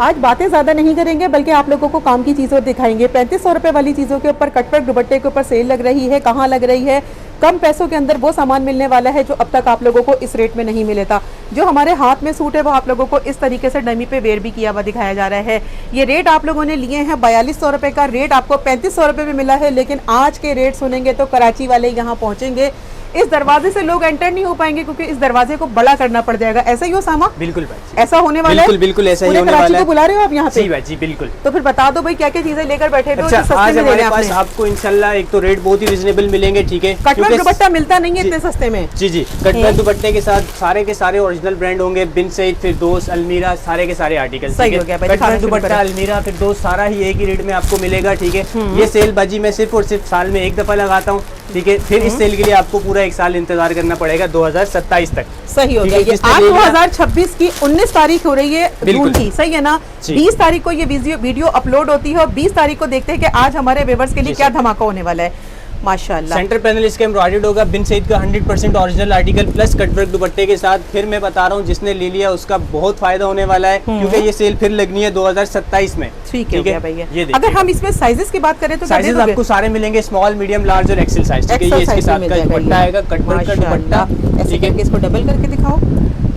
आज बातें ज़्यादा नहीं करेंगे बल्कि आप लोगों को काम की चीज़ों दिखाएंगे। 3500 रुपये वाली चीज़ों के ऊपर कटवर्क दुपट्टे के ऊपर सेल लग रही है। कहाँ लग रही है? कम पैसों के अंदर वो सामान मिलने वाला है जो अब तक आप लोगों को इस रेट में नहीं मिले था। जो हमारे हाथ में सूट है वो आप लोगों को इस तरीके से डमी पे वेयर भी किया हुआ दिखाया जा रहा है। ये रेट आप लोगों ने लिए हैं 4200 रुपये का, रेट आपको 3500 रुपये में मिला है। लेकिन आज के रेट सुनेंगे तो कराची वाले यहाँ पहुँचेंगे। इस दरवाजे से लोग एंटर नहीं हो पाएंगे क्योंकि इस दरवाजे को बड़ा करना पड़ जाएगा। ऐसा ही हो सामा? बिल्कुल भाई, ऐसा होने वाला है। बिल्कुल ऐसा ही होने वाला है। बुला रहे हो आप यहाँ पे? जी भाई जी बिल्कुल। तो फिर बता दो भाई क्या क्या चीजें लेकर बैठे हो। अच्छा, आज हमारे पास आपको इंशाल्लाह एक तो रेट बहुत ही रिजनेबल मिलेंगे, ठीक है। कटवर्क दुपट्टा मिलता नहीं है इतने सस्ते में। जी जी, कटवर्क दुपट्टे के साथ सारे के सारे ओरिजिनल ब्रांड होंगे। बिन सईद, फिरदौस, अलमीरा, सारे के सारे आर्टिकल। सही हो गया भाई। कटवर्क दुपट्टा, अलमीरा, फिरदौस सारा ही एक ही रेट में आपको मिलेगा, ठीक है। ये सेल बाजी मैं सिर्फ और सिर्फ साल में एक दफा लगाता हूँ, ठीक है। फिर इस सेल के लिए आपको पूरा एक साल इंतजार करना पड़ेगा 2027 तक। सही हो गया। ये आज 2026 की 19 तारीख हो रही है जून की, सही है ना? 20 तारीख को ये वीडियो अपलोड होती है और 20 तारीख को देखते हैं कि आज हमारे व्यूअर्स के लिए क्या धमाका होने वाला है। माशाल्लाह। सेंटर पैनल इसके एम्ब्रॉयडर्ड होगा, बिन सईद का 100% ओरिजिनल आर्टिकल प्लस कटवर्क दुपट्टे के साथ। फिर मैं बता रहा हूँ जिसने ले लिया उसका बहुत फायदा होने वाला है क्योंकि ये सेल फिर लगनी है 2027 में। ठीक है भैया। ये अगर हम इसमें साइजेस की बात करें तो साइजेस आपको सारे मिलेंगे, स्मॉल, मीडियम, लार्ज और एक्सेल साइज, ठीक है। ये इसके साथ का दुपट्टा आएगा, कटवर्क का दुपट्टा। ऐसे करके इसको डबल करके दिखाओ,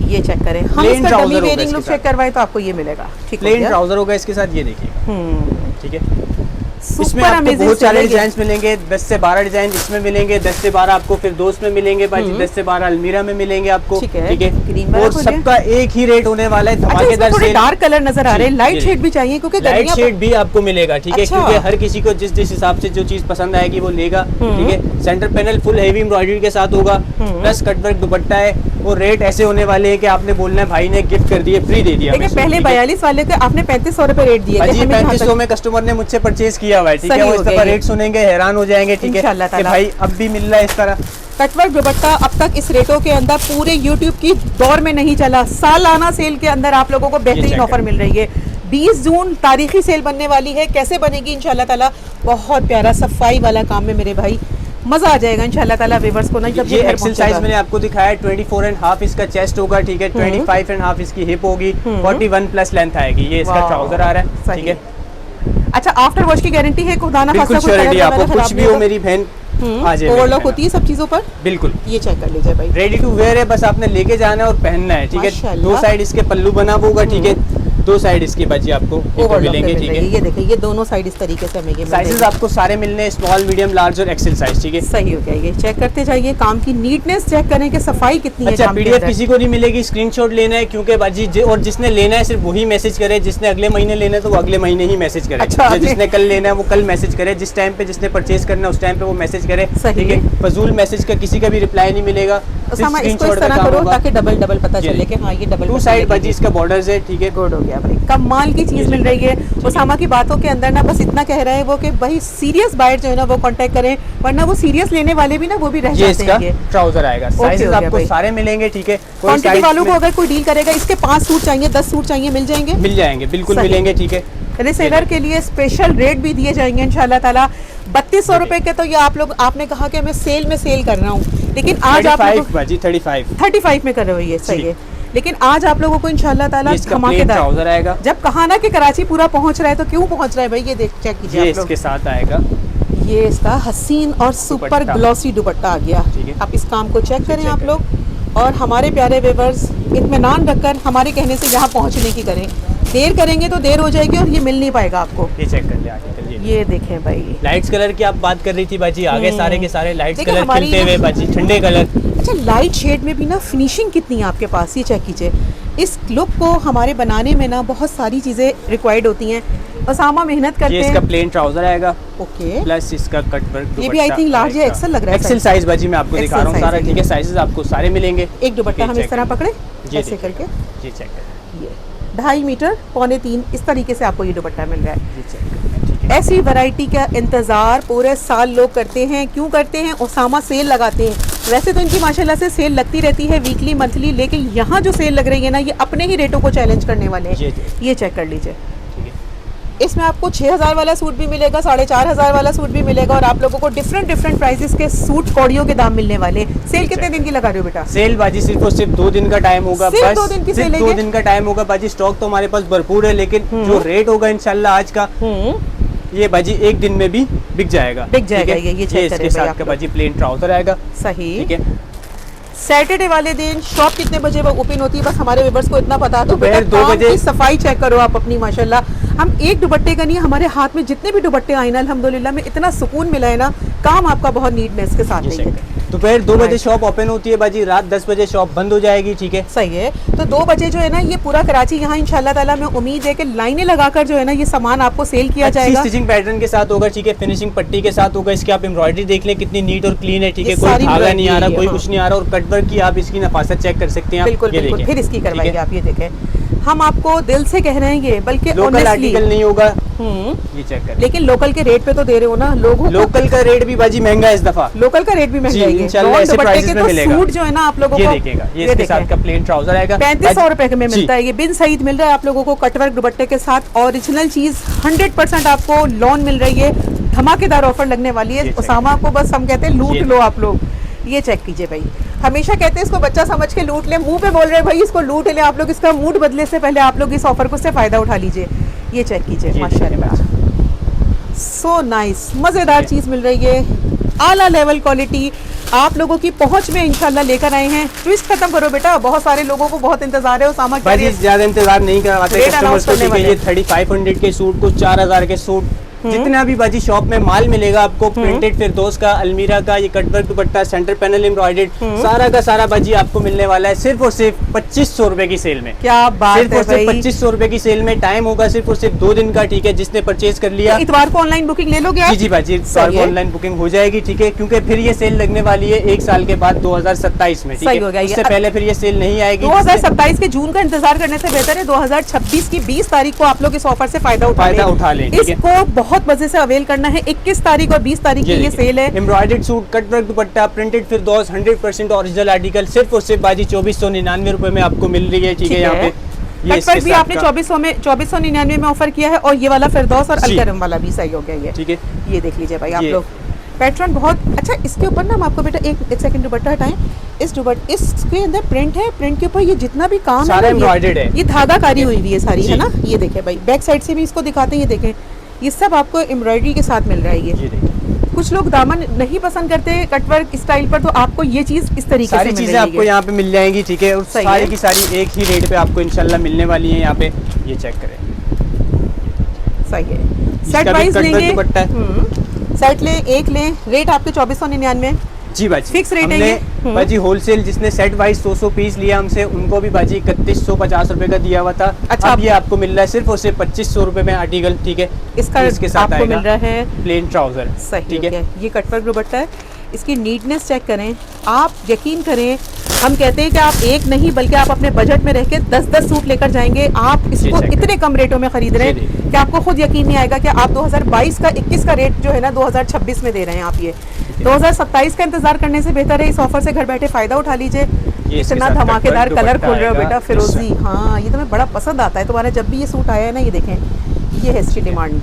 ये चेक करें। हम इसका डमी वेयरिंग लुक चेक करवाएं तो आपको ये मिलेगा, ठीक है। प्लेन ट्राउजर होगा इसके साथ, ये देखिए, ठीक है। इसमें सुपर आपको बहुत सारे डिजाइन मिलेंगे, 10 से 12 डिजाइन इसमें मिलेंगे, 10 से 12 आपको फिर दोस्त में मिलेंगे, 10 से 12 अलमीरा में मिलेंगे आपको, ठीक है। और सबका एक ही रेट होने वाला है, धमाकेदार सेल। डार्क कलर नजर आ रहे हैं, लाइट शेड भी चाहिए क्योंकि लाइट शेड भी आपको मिलेगा, ठीक है। क्योंकि हर किसी को जिस हिसाब से जो चीज पसंद आएगी वो लेगा, ठीक है। Centre panel full heavy embroidery के साथ होगा, प्लस कटवर्क दुपट्टा है। और रेट ऐसे होने वाले हैं कि आपने बोलना है भाई ने गिफ्ट कर दिए, फ्री दे दिया। पहले 42 वाले को आपने 3500 रुपए रेट दिए थे। 3500 में कस्टमर ने मुझसे परचेज किया हुआ है, ठीक है। वो रेट सुनेंगे हैरान हो जाएंगे, ठीक है, कि भाई अब भी मिल रहा है इस तरह। कटवर्क दुपट्टा अब तक इस रेटों के अंदर पूरे यूट्यूब की दौर में नहीं चला। सालाना सेल के अंदर आप लोगों को बेहतरीन ऑफर मिल रही है। 20 जून तारीखी सेल बनने वाली है। कैसे बनेगी इंशाल्लाह ताला? बहुत प्यारा सफाई वाला काम है मेरे भाई, मजा आ जाएगा इंशाल्लाह ताला व्यूअर्स को ना। जब ये एक्सेल साइज मैंने आपको दिखाया है, 24.5 इसका चेस्ट होगा, ठीक है। 25.5 इसकी हिप होगी, 41 प्लस लेंथ आएगी। ये इसका ट्राउजर आ रहा है, ठीक है। अच्छा, आफ्टर वॉश की गारंटी है? खुदा ना खास्ता कुछ भी हो मेरी बहन ओवरलॉक होती है सब चीजों पर, बिल्कुल। ये चेक कर लीजिए भाई, रेडी टू वेयर है, बस आपने लेके जाना है और पहनना है, ठीक है। 2 साइड इसके पल्लू बना होगा, ठीक है। 2 साइड इसकी बाजी आपको मिलेंगे, ठीक है। ये देखिए, ये दोनों साइड इस तरीके से हमें साइजेस आपको सारे मिलने हैं, स्मॉल, मीडियम, लार्ज और एक्सेल साइज, ठीक है। सही हो गया। ये चेक करते जाइए, काम की नीटनेस चेक करें कि सफाई कितनी है। अच्छा, पीडीएफ किसी को नहीं मिलेगी, स्क्रीनशॉट लेना है क्योंकि बाजी और जिसने लेना है सिर्फ वही मैसेज करे। जिसने अगले महीने लेना है तो वो अगले महीने ही मैसेज करे। अच्छा, जिसने कल लेना है वो कल मैसेज करे। जिस टाइम पे जिसने परचेज करना है उस टाइम पे वो मैसेज करे, ठीक है। फजूल मैसेज का किसी का भी रिप्लाई नहीं मिलेगा। ताकि डबल पता चले कि हाँ ये डबल 2 साइड बाजी इसका बॉर्डर्स है, ठीक है। गुड हो गया भाई, कमाल की चीज मिल रही है। उसामा की बातों के अंदर ना बस इतना कह रहा है वो कि भाई सीरियस बायर जो है ना वो कांटेक्ट करें, वरना वो सीरियस लेने वाले भी ना वो भी रह जाते हैं। ये ट्राउजर आएगा, साइजेस आपको सारे मिलेंगे, ठीक है। क्वांटिटी वालों को अगर कोई डील करेगा, इसके 5 सूट चाहिए, 10 सूट चाहिए, मिल जाएंगे, बिल्कुल मिलेंगे, ठीक है। रिसेलर के लिए स्पेशल रेट भी दिए जाएंगे इंशाल्लाह ताला। 3200 रुपए के तो ये आपने कहा कि मैं सेल में सेल कर रहा हूँ, लेकिन आज आप 35 में कर रहे हो, ये सही है। लेकिन आज आप लोगों को इंशाल्लाह ताला धमाकेदार ट्राउजर आएगा। जब कहा ना कि कराची पूरा पहुंच रहा है तो क्यों पहुंच रहा है भाई, ये देख चेक कीजिए आप लोग। इसके साथ आएगा, ये इसका हसीन और सुपर ग्लॉसी दुपट्टा आ गया। आप इस काम को चेक करें आप लोग, और हमारे प्यारे व्यूअर्स इत्मीनान रखकर हमारे कहने से यहाँ पहुँचने की करें। देर करेंगे तो देर हो जाएगी और ये मिल नहीं पाएगा आपको। ये चेक कर ले आगे, ये देखें भाई, लाइट्स कलर की आप बात कर रही थी बाजी, आगे सारे के सारे लाइट्स कलर खिलते हुए बाजी, ठंडे कलर। अच्छा, लाइट शेड में भी ना फिनिशिंग कितनी है आपके पास, ये चेक कीजिए। इस लुक को हमारे बनाने में ना बहुत सारी चीजें रिक्वायर्ड होती हैं। उसामा मेहनत करते हैं। इसका प्लेन ट्राउजर आएगा, ओके, प्लस इसका कटवर्क। ये भी आई थिंक लार्ज या एक्सेल लग रहा है। एक्सेल साइज बाजी मैं आपको दिखा रहा हूँ सारा, ठीक है। साइजेस आपको सारे मिलेंगे। एक दुपट्टा हम इस तरह पकड़े ऐसे करके, ये चेक करें, ये 2.5 मीटर 2.25 इस तरीके से आपको ये दुपट्टा मिल रहा है। ऐसी वैरायटी का इंतज़ार पूरे साल लोग करते हैं। क्यों करते हैं? उसामा सेल लगाते हैं। वैसे तो इनकी माशाल्लाह से सेल लगती रहती है वीकली, मंथली, लेकिन यहाँ जो सेल लग रही है ना, ये अपने ही रेटों को चैलेंज करने वाले हैं। ये चेक कर लीजिए, इसमें आपको 6000 वाला सूट भी मिलेगा, 4500 वाला सूट भी मिलेगा और आप लोगों को डिफरेंट डिफरेंट प्राइसेस के सूट कौड़ियों के दाम मिलने वाले। सेल कितने दिन की लगा रहे हो बेटा? सेल बाजी सिर्फ और सिर्फ 2 दिन का टाइम होगा, सिर्फ बस 2 दिन की सिर्फ सेल है 2 ये? दिन का टाइम होगा बाजी। स्टॉक तो हमारे पास भरपूर है, लेकिन जो रेट होगा इंशाल्लाह आज का ये बाजी एक दिन में भी बिक जाएगा। बिक जाएगा ये चेक इसके करें भाई साथ आप का लोग। बाजी प्लेन ट्राउजर आएगा। सही। ठीक है। सैटरडे वाले दिन शॉप कितने बजे वो ओपन होती है, बस हमारे व्यूअर्स को इतना पता तो दोपहर बेटा 2 काम बजे। की सफाई चेक करो आप अपनी, माशाल्लाह। हम एक दुपट्टे का नहीं, हमारे हाथ में जितने भी दुपट्टे आए ना अल्हम्दुलिल्लाह में इतना सुकून मिला है ना, काम आपका बहुत नीटनेस के साथ नहीं है। दोपहर 2 बजे शॉप ओपन होती है बाजी, रात 10 बजे शॉप बंद हो जाएगी। ठीक है, सही है। तो 2 बजे जो है ना ये पूरा कराची यहाँ इंशाल्लाह ताला में उम्मीद है कि लाइनें लगाकर जो है ना ये सामान आपको सेल किया अच्छी जाएगा। स्टिचिंग पैटर्न के साथ होगा। ठीक है, फिनिशिंग पट्टी के साथ होगा। इसकी आप एम्ब्रॉयडरी देख लें कितनी नीट और क्लीन है। ठीक ये है, कोई सारी धागा नहीं आ रहा, embroidery कोई है, कुछ नहीं आ रहा, और कटवर्क की आप इसकी नफासत चेक कर सकते हैं। आप बिल्कुल ये बिल्कुल, देखें। फिर इसकी ठीक करवाइए है? आप, ये देखें। हम आपको दिल से कह रहे हैं ये, बल्कि लोकल honestly, आर्टिकल नहीं होगा, ये चेक कर। लेकिन लोकल के रेट पे तो दे रहे हो ना लोगों। लोकल का रेट भी बाजी महंगा है इस दफा। लोकल का रेट भी महंगा जी, ही है। इंशाल्लाह नॉन ऐसे दुपट्टे प्राइसेस के में तो मिलेगा। सूट जो है ना आप लोगों ये को देखिएगा, ये इसके साथ का प्लेन ट्राउजर आएगा 3500 रुपए में जी। मिलता है। ये बिन सईद मिल रहा है आप लोगों को कटवर्क दुपट्टे के साथ। ओरिजिनल चीज 100% आपको लॉन मिल रही है। धमाकेदार ऑफर लगने वाली है। ये उसामा को बस हम कहते हैं लूट ये लो आप लोग। ये चेक कीजिए भाई, हमेशा कहते हैं इसको बच्चा समझ के लूट ले, मुंह पे बोल रहे हैं भाई इसको लूट ले आप लोग। इसका मूड बदले से पहले आप लोग इस ऑफर को से फायदा उठा लीजिए। ये चेक कीजिए, माशाल्लाह सो नाइस, मजेदार चीज मिल रही है, आला लेवल क्वालिटी आप लोगों की पहुंच में इंशाल्लाह लेकर आए हैं। ट्विस्ट खत्म करो बेटा, बहुत सारे लोगों को बहुत इंतजार है उसामा के बाजी लिए। ज्यादा इंतजार नहीं करवाते रेट कस्टमर्स announce को। करने ठीक है, वाले। ये 3500 के सूट को 4000 के सूट जितना भी बाजी शॉप में माल मिलेगा आपको, प्रिंटेड फिरदौस का, अलमीरा का, ये कटवर्क दुपट्टा, सेंटर पैनल एम्ब्रॉयडर्ड, सारा का सारा बाजी आपको मिलने वाला है सिर्फ और सिर्फ 2500 रुपए की सेल में। क्या बात सिर्फ है और सिर्फ भाई। 2500 रुपए की सेल में। टाइम होगा सिर्फ और सिर्फ 2 दिन का। ठीक है, जिसने परचेज कर लिया इतवार को ऑनलाइन बुकिंग ले लोगे आप? जी बाजी, सही है। ऑनलाइन बुकिंग हो जाएगी। ठीक है, क्योंकि फिर ये सेल लगने वाली है 1 साल के बाद 2027 में। ठीक सही है, हो गया ये। उससे पहले फिर ये सेल नहीं आएगी। 2027 के जून का इंतजार करने से बेहतर है 2026 की 20 तारीख को आप लोग इस ऑफर से फायदा उठा लें। ठीक है? इसको बहुत मजे से अवेल करना है। 21 तारीख और 20 तारीख की ये सेल है। Embroidered suit, cutwork dupatta, printed Firdous, 100% original article सिर्फ और सिर्फ बाजी 2499 रुपए में आपको मिल रही है। ठीक है, यहाँ पे ये कटवर्क भी आपने 2499 में ऑफर किया है, और ये वाला फिरदौस और अलकरम वाला भी सही हो गया ये। ठीक है, ये देख लीजिए भाई आप ये। लोग, पैटर्न बहुत अच्छा। इसके ऊपर ना हम आपको बेटा एक सेकंड दुपट्टा हटाएं। इसके अंदर प्रिंट है, प्रिंट के ऊपर ये जितना भी काम सारा है ना, embroidered है। ये धागाकारी हुई हुई है सारी, जी। है ना। ये देखें भाई, बैक साइड से भी इसको दिखाते हैं, ये देखें, ये सब आपको एम्ब्रॉयडरी के साथ मिल रहा है। ये देखिए, कुछ लोग दामन नहीं पसंद करते कटवर्क स्टाइल पर, तो आपको ये चीज इस तरीके सारी से मिल चीजें रही आपको है। यहाँ पे मिल जाएंगी। ठीक है, और सही सारी है। की सारी एक ही रेट पे आपको इंशाल्लाह मिलने वाली है। यहाँ पे ये चेक करें, सही है। इसका सेट भी वाइज कटवर्क लेंगे, दुपट्टा है। सेट लें, एक लें, रेट आपके 2499। जी बाजी, फिक्स रेट है हमने ये? बाजी होलसेल जिसने सेट वाइज 100 पीस लिया हमसे, उनको भी बाजी 3150 रुपए का दिया हुआ था। अच्छा, अब ये आपको मिल रहा है सिर्फ और सिर्फ 2500 रुपए में आर्टिकल। ठीक है, इसका इसके साथ आपको आएगा मिल रहा है प्लेन ट्राउजर। सही। ठीक है, ये कटवर्क दुपट्टा है, इसकी नीटनेस चेक करें, आप यकीन करें। हम कहते हैं कि आप एक नहीं बल्कि आप अपने बजट में रह के 10-10 सूट लेकर जाएंगे। आप इसको check इतने कम रेटों में खरीद रहे हैं कि आपको खुद यकीन नहीं आएगा कि आप 2022 का 21 का रेट जो है ना 2026 में दे रहे हैं आप। ये 2027 का इंतजार करने से बेहतर है इस ऑफर से घर बैठे फायदा उठा लीजिए। ये इसके इतना साथ धमाकेदार कटवर्क कलर दुपट्टा खोल रहे हो आएगा। बेटा फिरोजी। हाँ, ये तो मैं बड़ा पसंद आता है तुम्हारा जब भी ये सूट आया है ना। ये देखें, ये है इसकी डिमांड,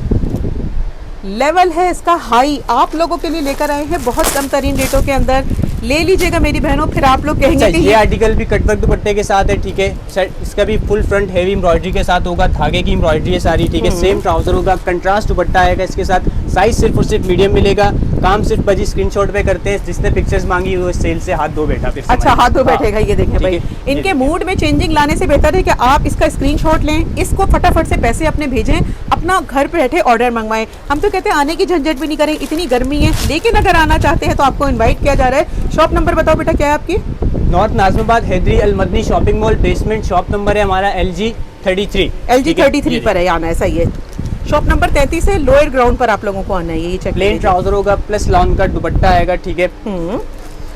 लेवल है इसका हाई। आप लोगों के लिए लेकर आए हैं बहुत कम तरीन रेटों के अंदर। ले लीजिएगा मेरी बहनों, फिर आप लोग कहेंगे कि ये आर्टिकल भी कटवर्क दुपट्टे के साथ है। ठीक है, इसका भी फुल फ्रंट हेवी एम्ब्रॉयडरी के साथ होगा, धागे की एम्ब्रॉयडरी है सारी। ठीक है, सेम ट्राउजर होगा, कंट्रास्ट दुपट्टा आएगा इसके साथ। साइज सिर्फ और सिर्फ मीडियम मिलेगा। काम सिर्फ बाजी स्क्रीनशॉट पे करते हैं, जिसने पिक्चर्स मांगी वो सेल से हाथ धो बैठा फिर अच्छा हाथ धो बैठेगा। ये देखें भाई, है, इनके मूड में चेंजिंग लाने से बेहतर है कि आप इसका स्क्रीनशॉट लें, इसको फटाफट से पैसे अपने भेजें, अपना घर पे बैठे ऑर्डर मंगवाएं। हम तो कहते हैं आने की झंझट भी नहीं करें, इतनी गर्मी है। लेकिन अगर आना चाहते हैं तो आपको इनवाइट किया जा रहा है। शॉप नंबर बताओ बेटा, क्या है आपकी? North Nazimabad Haideri Al Madni shopping mall basement. Shop number है हमारा LG 33। LG 33 पर है आना है, सही है। शॉप नंबर 33 है, लोअर ग्राउंड पर आप लोगों को आना है। ये चेक प्लेन ट्राउजर होगा प्लस लॉन का दुपट्टा आएगा। ठीक है,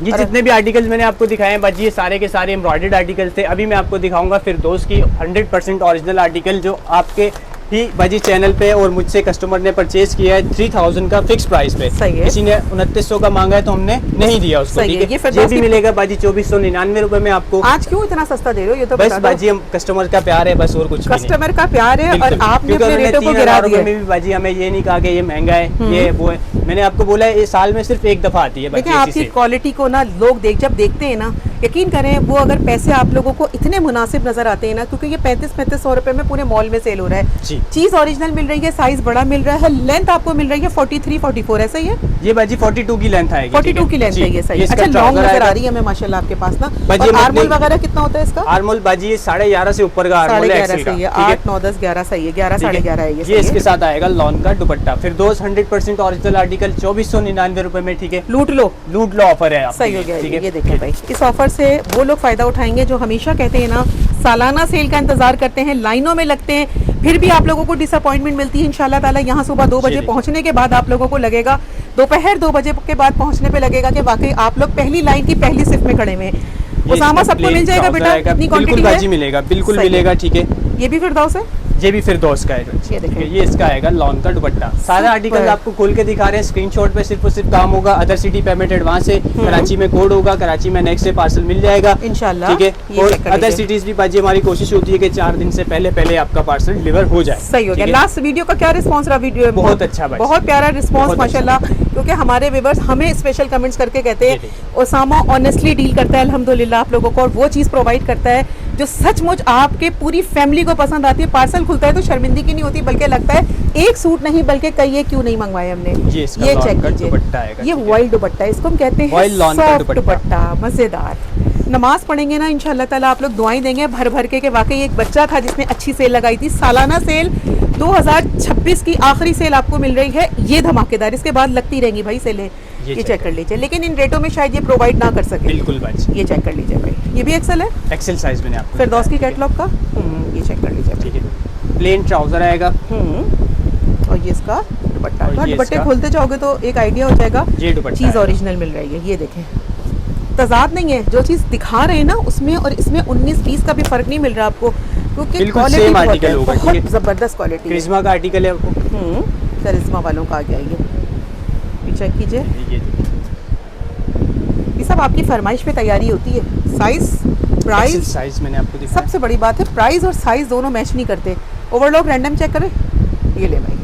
ये जितने भी आर्टिकल्स मैंने आपको दिखाए हैं बाजी, ये सारे के सारे एम्ब्रॉयडर्ड आर्टिकल्स थे। अभी मैं आपको दिखाऊंगा फिरदौस की 100% ओरिजिनल आर्टिकल जो आपके ही बाजी चैनल पे और मुझसे कस्टमर ने परचेज किया है 3000 का फिक्स प्राइस पे। सही है। किसी ने 2900 का मांगा है तो हमने नहीं दिया उसको। सही है। ठीक ये है, फिरदौस भी की- मिलेगा बाजी 2499 रुपए में आपको। आज क्यों इतना सस्ता दे रहे हो, ये तो बस बता दो। बाजी हम कस्टमर का प्यार है, बस और कुछ भी नहीं। कस्टमर का प्यार है और बिल्कुल। आपने क्योंकि अपने उन्होंने रेटों को 3000 गिरा रुपए दिया। में भी बाजी हमें ये नहीं कहा कि ये महंगा है, ये वो है। मैंने आपको बोला है ये साल में सिर्फ एक दफा आती है बाजी देखिए ऐसी आपकी सेल। क्वालिटी को ना लोग जब देखते हैं ना, यकीन करें वो अगर पैसे आप लोगों को इतने मुनासिब नजर आते हैं ना, क्योंकि ये 35-3500 रुपए में पूरे मॉल में सेल हो रहा है। जी। चीज ओरिजिनल मिल रही है, साइज बड़ा मिल रहा है, लेंथ आपको मिल रही है 43-44, ऐसा ही है? ये बाजी 42 की लेंथ आएगी। 42 की लेंथ है ये, सही है। अच्छा, लॉन्ग नजर आ रही है हमें माशाल्लाह आपके पास ना। बाजी और हम आर्मोल अपने- वगैरह कितना होता है इसका? आर्मोल बाजी 11.5 से ऊपर का आर्मोल है 11.5 एक्सेल का। सही है, ठीक है? 8, 9, 10, 11 सही है, 11, ठीक है? 11.5 है ये, ये सही इसके है। साथ आएगा लॉन का दुपट्टा, फिर 100% ओरिजिनल आर्टिकल 2499 रुपए में। ठीक है, लूट लो, लूट लो ऑफर है आपके सही हो लिए, गया। ठीक ये है? देखें भाई, इस ऑफर से वो लोग फायदा उठाएंगे जो हमेशा कहते हैं ना सालाना सेल का इंतजार करते हैं, लाइनों में लगते हैं, फिर भी आप लोगों को डिसअपॉइंटमेंट मिलती है। इंशाल्लाह ताला यहाँ सुबह 2 बजे देखिए। पहुँचने के बाद आप लोगों को लगेगा, दोपहर 2 बजे के बाद पहुँचने पे लगेगा कि वाकई आप लोग पहली लाइन की पहली सिफ में खड़े हुए हैं। ये उसामा इसका सबको plain मिल जाएगा trouser बेटा, आएगा, इतनी बिल्कुल क्वांटिटी बाजी है? मिलेगा, बिल्कुल सही है। मिलेगा। ठीक है, ये भी फिरदौस है? ये भी फिरदौस का है। ये ठीक देखें। है, ये इसका आएगा लॉन का दुपट्टा। सारा आर्टिकल आपको खोल के दिखा रहे हैं, स्क्रीनशॉट पे सिर्फ और सिर्फ काम होगा। अदर सिटी पेमेंट एडवांस है, कराची में कोड होगा, कराची में नेक्स्ट से पार्सल मिल जाएगा इंशाल्लाह। ठीक है। ये और check कर अदर लीजिए। सिटीज भी बाजी हमारी कोशिश होती है कि 4 दिन से पहले आपका पार्सल डिलीवर हो जाए। सही हो गया। ठीक है? लास्ट वीडियो का क्या रिस्पांस रहा? वीडियो बहुत अच्छा भाई, बहुत प्यारा रिस्पांस बहुत अच्छा। माशाल्लाह, क्योंकि हमारे व्यूअर्स हमें स्पेशल कमेंट्स करके कहते ये हैं देखिए। ओसामा ऑनेस्टली डील करता है अल्हम्दुलिल्लाह आप लोगों को, और वो चीज़ प्रोवाइड करता है जो सचमुच आपके पूरी फैमिली को पसंद आती है। पार्सल खुलता है तो शर्मिंदगी नहीं होती, बल्कि लगता है एक सूट नहीं बल्कि कई ये क्यों नहीं मंगवाए हमने। ये इसका ये लॉन चेक का कीजिए, दुपट्टा आएगा, ये ठीक है। वॉइल दुपट्टा है, इसको हम कहते हैं वॉइल लॉन का सॉफ्ट दुपट्टा। दुपट्टा, मजेदार। नमाज पढ़ेंगे ना इंशाल्लाह ताला आप लोग दुआएं देंगे भर भर के वाकई एक बच्चा था जिसने अच्छी सेल लगाई थी। सालाना सेल 2026 की आखिरी सेल आपको मिल रही है, ये धमाकेदार। इसके बाद लगती रहेंगी भाई सेलें। ये चेक कर लीजिए, लेकिन इन रेटों में शायद ये प्रोवाइड ना कर सके। बिल्कुल बाजी, ये चेक कर लीजिए भाई, ये भी एक्सेल है एक्सेल साइज मैंने आपको फिरदौस की दिखाया, ठीक है? कैटलॉग का। ये चेक कर लीजिए भाई। ठीक है, प्लेन ट्राउजर आएगा। और ये इसका दुपट्टा, और तो ये दुपट्टे इसका- खोलते जाओगे तो एक आइडिया हो जाएगा ये दुपट्टा चीज़ है। ओरिजिनल मिल रही है। ये देखें, तजाद नहीं है, जो चीज़ दिखा रहे हैं ना उसमें और इसमें 19-20 का भी फर्क नहीं मिल रहा आपको, क्योंकि बिल्कुल क्वालिटी same बहुत article है, होगा, ठीक बहुत है? ज़बरदस्त क्वालिटी है। करिश्मा का आर्टिकल है आपको। करिश्मा वालों का आ गया ये चेक कीजिए। ये ये सब आपकी फरमाइश पे तैयारी होती है। साइज, प्राइस, साइज मैंने आपको दिखाया। सबसे बड़ी बात है प्राइस और साइज दोनों मैच नहीं करते। ओवरलॉक रैंडम चेक करें, ये ले भाई,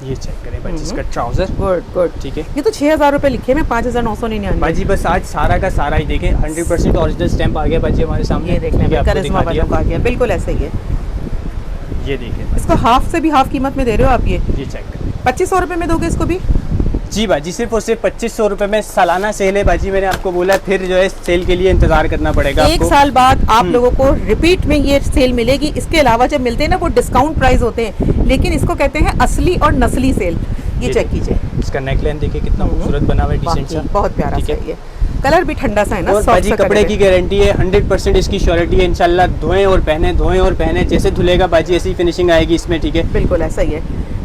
ये चेक करें बाजी, इसका ट्राउजर। Good good. ठीक है ये तो 6000 रुपए लिखे में 5999। बाजी, बस आज सारा का सारा ही देखें, 100% ओरिजिनल स्टैंप आ गया बाजी हमारे सामने। ये देख लें, ये आपको करिश्मा दिखा वालों का आ गया, बिल्कुल ऐसे ही है। दिया। ये देखें, इसको हाफ से भी हाफ कीमत में दे रहे हो आप। ये ये चेक करें 2500 रुपए में दोगे इसको भी? जी बाजी, सिर्फ और सिर्फ 2500 रुपए में सालाना सेल है बाजी। मैंने आपको बोला फिर जो है सेल के लिए इंतजार करना पड़ेगा एक आपको। साल बाद आप लोगों को रिपीट में ये सेल मिलेगी। इसके अलावा जब मिलते हैं ना वो डिस्काउंट प्राइस होते हैं, लेकिन इसको कहते हैं असली और नस्ली सेल। ये चेक कीजिए, इसका नेकलाइन देखिए कितना खूबसूरत बना हुआ है, डिसेंट सा। बहुत प्यारा ठीक सा है। ये कलर भी ठंडा सा है ना, और soft बाजी सा कपड़े कलर की है। गारंटी है, 100% इसकी श्योरिटी है। इंशाल्लाह धोएं और पहने, जैसे धुलेगा बाजी ऐसी फिनिशिंग आएगी इसमें। ठीक है, बिल्कुल ऐसा ही है।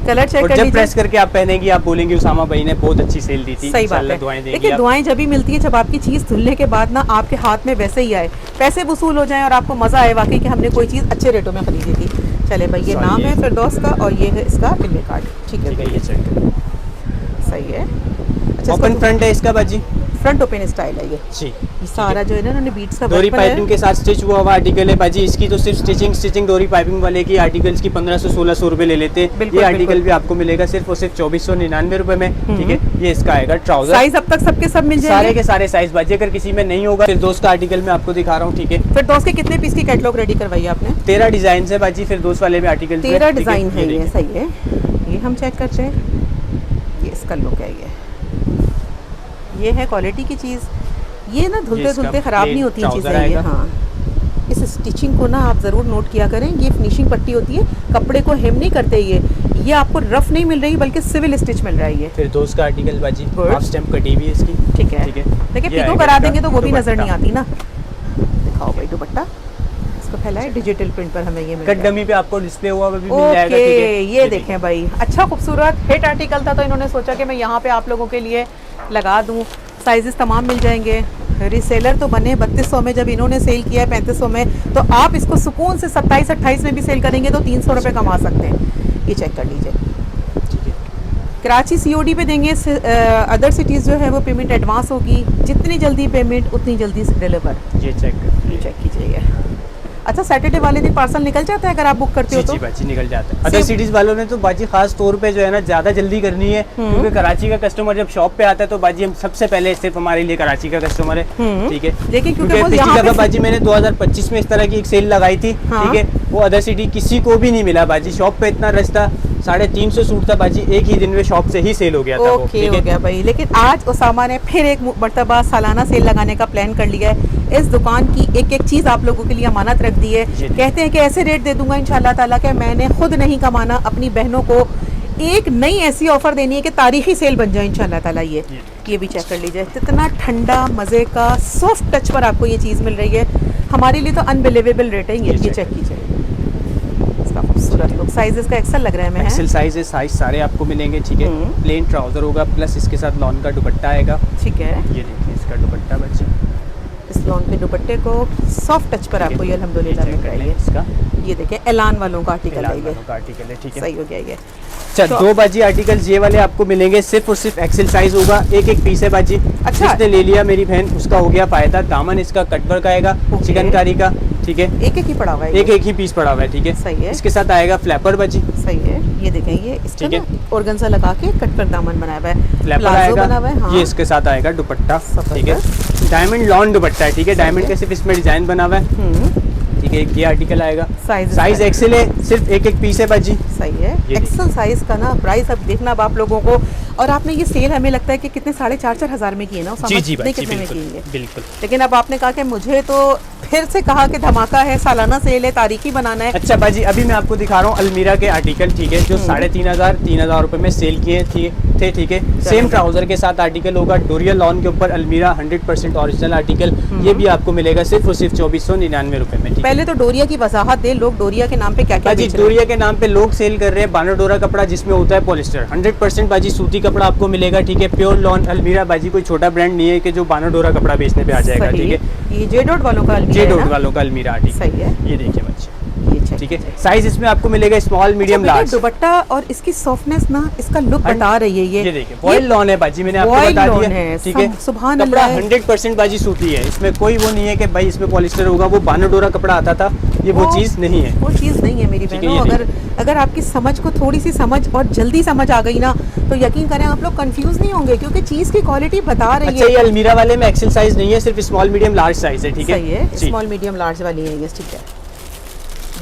कलर चेक और कर जब लीजिए। प्रेस करके आप पहनेंगी आप बोलेंगी उसामा भाई ने बहुत अच्छी सेल दी थी। सही बात इंशाल्लाह है। दुआएं देंगी देखिए आप। दुआएं जब भी मिलती है जब आपकी चीज़ धुलने के बाद ना आपके हाथ में वैसे ही आए, पैसे वसूल हो जाएं और आपको मज़ा आए वाकई कि हमने कोई चीज़ अच्छे रेटों में खरीदी थी। चले भाई, ये Sorry, नाम ये- है फिरदौस का और ये है इसका बिल्ले कार्ड। ठीक है ठीक है, भैया, ये चेक करें। सही है। अच्छा, ओपन फ्रंट है इसका बाजी। फ्रंट ओपन स्टाइल है ये जी, ये सारा जो है ना उन्होंने बीट्स का डोरी वर्क बनाया पाइपिंग के साथ स्टिच हुआ आर्टिकल है बाजी। इसकी तो सिर्फ स्टिचिंग डोरी पाइपिंग वाले की आर्टिकल्स की 1500-1600 रुपए ले लेते हैं। बिल्कुल, ये आर्टिकल बिल्कुल। भी आपको मिलेगा सिर्फ और सिर्फ 2499 रुपए में। ठीक है, ये इसका आएगा ट्राउजर। साइज अब तक सबके सब मिल सारे जाएंगे। के सारे साइज बाजी, अगर किसी में नहीं होगा फिर दोस्त का आर्टिकल मैं आपको दिखा रहा हूँ। ठीक है, फिरदौस के कितने पीस की कैटलॉग रेडी करवाई है आपने? 13 डिजाइन है बाजी फिर दोस्त वाले में आर्टिकल। 13 डिजाइन है ये, सही है। ये हम चेक करते हैं, ये इसका लुक है। ये है क्वालिटी की चीज़। ये ना धुलते इसका धुलते ख़राब plain नहीं होती trouser चीज़ें ये। आएगा। हाँ, इस स्टिचिंग को ना आप ज़रूर नोट किया करें। ये फिनिशिंग पट्टी होती है, कपड़े को हेम नहीं करते ये आपको रफ नहीं मिल रही बल्कि सिविल स्टिच मिल रहा है ये। फिर दोस्त का आर्टिकल बाजी, Good. हाफ स्टैम्प कटी हुई है इसकी। ठीक है, ठीक है, देखिए ये पिको आएगा करा इसका देंगे तो वो भी नज़र दुपट्टा। नहीं आती ना। दिखाओ भाई दुपट्टा, इसको फैलाए, डिजिटल प्रिंट पर हमें ये मिल कट रहा है। डमी पे आपको डिस्प्ले हुआ भी मिल जाएगा। ओके, ठीक है, ये देखें भाई, अच्छा खूबसूरत हिट आर्टिकल था तो इन्होंने सोचा कि मैं यहाँ पे आप लोगों के लिए लगा दूँ। साइजेस तमाम मिल जाएंगे। रीसेलर तो बने 3200 में, जब इन्होंने सेल किया है 3500 में, तो आप इसको सुकून से 27-28 में भी सेल करेंगे तो 300 रुपये कमा सकते हैं। ये चेक कर लीजिए। कराची COD पे देंगे, अदर सिटीज़ जो है वो पेमेंट एडवांस होगी, जितनी जल्दी पेमेंट उतनी जल्दी डिलीवर। ये चेक कीजिए। अच्छा, सैटरडे वाले दिन पार्सल निकल जाता है अगर आप बुक करते हो तो? जी बाजी निकल जाता है। अदर सिटीज वालों ने तो बाजी खास तौर पे जो है ना ज़्यादा जल्दी करनी है, क्योंकि कराची का कस्टमर जब शॉप पे आता है तो बाजी हम सबसे पहले सिर्फ हमारे लिए कराची का कस्टमर है, ठीक है। लेकिन क्योंकि पिछली दफा बाजी मैंने 2025 में इस तरह की एक सेल लगाई थी, ठीक है, वो अदर सिटी किसी को भी नहीं मिला बाजी। शॉप पे इतना रश था, 350 सूट था बाजी, एक ही दिन में शॉप से ही सेल हो गया था। ओके हो गया भाई। लेकिन आज उसामा ने फिर एक मर्तबा सालाना सेल लगाने का प्लान कर लिया है। इस दुकान की एक एक चीज़ आप लोगों के लिए अमानत रख दी है। कहते हैं कि ऐसे रेट दे दूंगा इंशाल्लाह ताला कि मैंने खुद नहीं कमाना, अपनी बहनों को एक नई ऐसी ऑफर देनी है कि तारीखी सेल बन जाए इंशाल्लाह ताला। ये भी चेक कर लीजिए, कितना ठंडा मज़े का सॉफ्ट टच पर आपको ये चीज़ मिल रही है। हमारे लिए तो अनबिलीवेबल रेट है। ये चेक कीजिए, इसका खूबसूरत लुक। साइज इसका एक्सेल लग रहा है। मैं एक्सेल साइज है, साइज सारे आपको मिलेंगे, ठीक है। प्लेन ट्राउजर होगा, प्लस इसके साथ लॉन का दुपट्टा आएगा, ठीक है। ये देखिए इसका दुपट्टा बच्चे, इस लॉन के दुपट्टे को सॉफ्ट टच पर आपको ये अल्हम्दुलिल्लाह मिल रहा है। इसका ये देखें, एलान वालों का आर्टिकल है ये, आर्टिकल है, ठीक है। सही हो गया ये। अच्छा, दो बाजी आर्टिकल ये वाले आपको मिलेंगे, सिर्फ और सिर्फ एक्सेल साइज होगा, एक एक पीस है बाजी। अच्छा, जिसने ले लिया मेरी बहन उसका हो गया फायदा। दामन इसका कटवर्क आएगा, चिकनकारी का, ठीक है। एक ही पड़ा हुआ है, एक ही पीस पड़ा हुआ है, ठीक है। सही है। इसके साथ आएगा फ्लैपर बाजी, सही है। ये देखें, ये इसका ना ऑर्गेन्जा लगा के कटवर्क दामन बनाया हुआ है, फ्लैपर आएगा। ये इसके साथ आएगा दुपट्टा, ठीक है। डायमंड लॉन दुपट्टा है, ठीक है। डायमंड का सिर्फ इसमें डिजाइन बना हुआ है, ठीक है। ये आर्टिकल आएगा, साइज एक्सेल है, सिर्फ एक एक पीस है बाजी। सही है। एक्सेल साइज का ना प्राइस अब देखना अब आप लोगों को। और आपने ये सेल हमें लगता है कि कितने 4,500 हज़ार में की है ना? जी कितने में की है? बिल्कुल। लेकिन अब आपने कहा कि मुझे तो फिर से कहा कि धमाका है, सालाना सेल है, तारीखी बनाना है। अच्छा बाजी, अभी मैं आपको दिखा रहा हूँ अलमीरा के आर्टिकल, ठीक है, जो 3,500 रुपए में सेल किए थे, ठीक है। सेम ट्राउजर के साथ आर्टिकल होगा, डोरियल लॉन के ऊपर अलमीरा 100% ओरिजिनल आर्टिकल। ये भी आपको मिलेगा सिर्फ और सिर्फ 2499 रुपए में। पहले तो डोरिया की वजाहत दे, लोग डोरिया के नाम पे क्या क्या बाजी, डोरिया के नाम पे लोग सेल कर रहे हैं बानाडोरा कपड़ा, जिसमें होता है पॉलिस्टर। 100% बाजी सूती कपड़ा आपको मिलेगा, ठीक है। प्योर लॉन अलमीरा बाजी, कोई छोटा ब्रांड नहीं है कि जो बानाडोरा कपड़ा बेचने पे आ जाएगा, ठीक है। ये जेडोट वालों का अलमीरा आर्टिकल, सही है। ये देखिए बच्चे, ठीक है। साइज इसमें आपको मिलेगा स्मॉल, मीडियम, लार्ज। दुपट्टा और इसकी सॉफ्टनेस ना, इसका लुक बता रही है। ये देखिए वॉइल लॉन है बाजी, मैंने आपको बता दिया, ठीक है। सुभान कपड़ा अल्लाह, 100% बाजी सूती है, इसमें कोई वो नहीं है कि भाई इसमें पॉलिस्टर होगा। वो बानाडोरा कपड़ा आता था, ये वो चीज़ नहीं है, वो चीज़ नहीं है मेरी बहनों। अगर आपकी समझ को थोड़ी सी समझ और जल्दी समझ आ गई ना, तो यकीन करें आप लोग कंफ्यूज नहीं होंगे, क्योंकि चीज़ की क्वालिटी बता रही है। अच्छा, ये अलमीरा वाले में एक्सेल साइज नहीं है, सिर्फ स्मॉल, मीडियम, लार्ज साइज है, ठीक है। सही है, स्मॉल, मीडियम, लार्ज वाली है ये, ठीक है।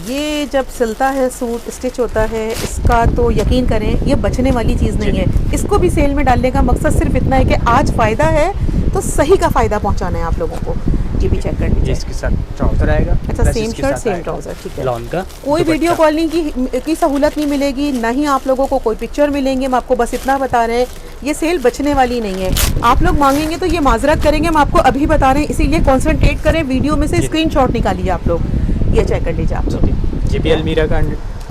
ये जब सिलता है सूट, स्टिच होता है इसका, तो यकीन करें ये बचने वाली चीज़ नहीं है। इसको भी सेल में डालने का मकसद सिर्फ इतना है कि आज फ़ायदा है तो सही का फ़ायदा पहुंचाना है आप लोगों को। ये भी चेक कर लीजिए, इसके साथ ट्राउजर आएगा। अच्छा, सेम शर्ट सेम ट्राउजर, ठीक है। लॉन का कोई वीडियो कॉलिंग की सहूलत नहीं मिलेगी, ना ही आप लोगों को कोई पिक्चर मिलेंगे। हम आपको बस इतना बता रहे हैं, ये सेल बचने वाली नहीं है। आप लोग मांगेंगे तो ये माजरत करेंगे, हम आपको अभी बता रहे हैं, इसीलिए कॉन्सेंट्रेट करें। वीडियो में से स्क्रीनशॉट निकालिए आप लोग, ये चेक कर लीजिए आप लोग। ये भी अलमीरा का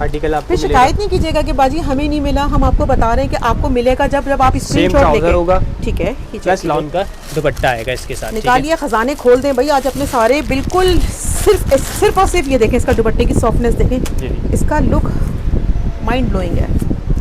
आर्टिकल आपको फिर शिकायत नहीं कीजिएगा कि बाजी हमें नहीं मिला। हम आपको बता रहे हैं कि आपको मिलेगा जब आप स्क्रीनशॉट लेके, होगा, ठीक है। प्लस लॉन का दुपट्टा आएगा इसके साथ। निकालिए, खजाने खोल दें भाई आज अपने सारे, बिल्कुल सिर्फ और सिर्फ ये देखें, इसका दुपट्टे की सॉफ्टनेस देखें, इसका लुक माइंड ब्लोइंग है।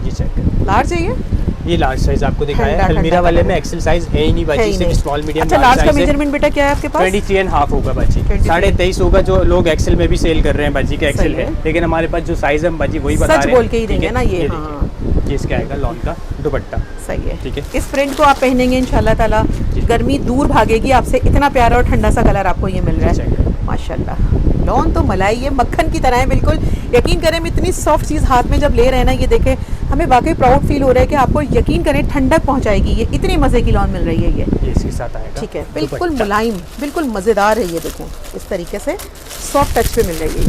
ये चेक, लार्ज है ये लार्ज साइज आपको दिखाया है। अलमीरा वाले में एक्सेल साइज है ही नहीं बाजी, सिर्फ स्मॉल, मीडियम। अच्छा, लार्ज का मेजरमेंट बेटा क्या है आपके पास? 23.5 होगा बाजी, 23.5 होगा। जो लोग एक्सेल में भी सेल कर रहे हैं बाजी का एक्सेल है, लेकिन हमारे पास जो साइज है हम बाजी वही बता रहे हैं, सच बोल के ही देंगे ना ये। ये इसका आएगा लॉन का दुपट्टा, सही है, ठीक है। इस प्रिंट को आप पहनेंगे इंशाल्लाह ताला, गर्मी दूर भागेगी आपसे। इतना प्यारा और ठंडा सा कलर आपको ये मिल रहा है, माशाल्लाह। लॉन तो मलाई है, मक्खन की तरह है बिल्कुल। यकीन करें, हम इतनी सॉफ्ट चीज़ हाथ में जब ले रहे हैं ना, ये देखें, हमें वाकई प्राउड फील हो रहा है कि आपको यकीन करें ठंडक पहुंचाएगी। ये इतनी मज़े की लॉन मिल रही है ये इसके साथ आएगा, ठीक है। बिल्कुल मुलायम, बिल्कुल मज़ेदार है ये। देखो इस तरीके से सॉफ्ट टच पे मिल रही है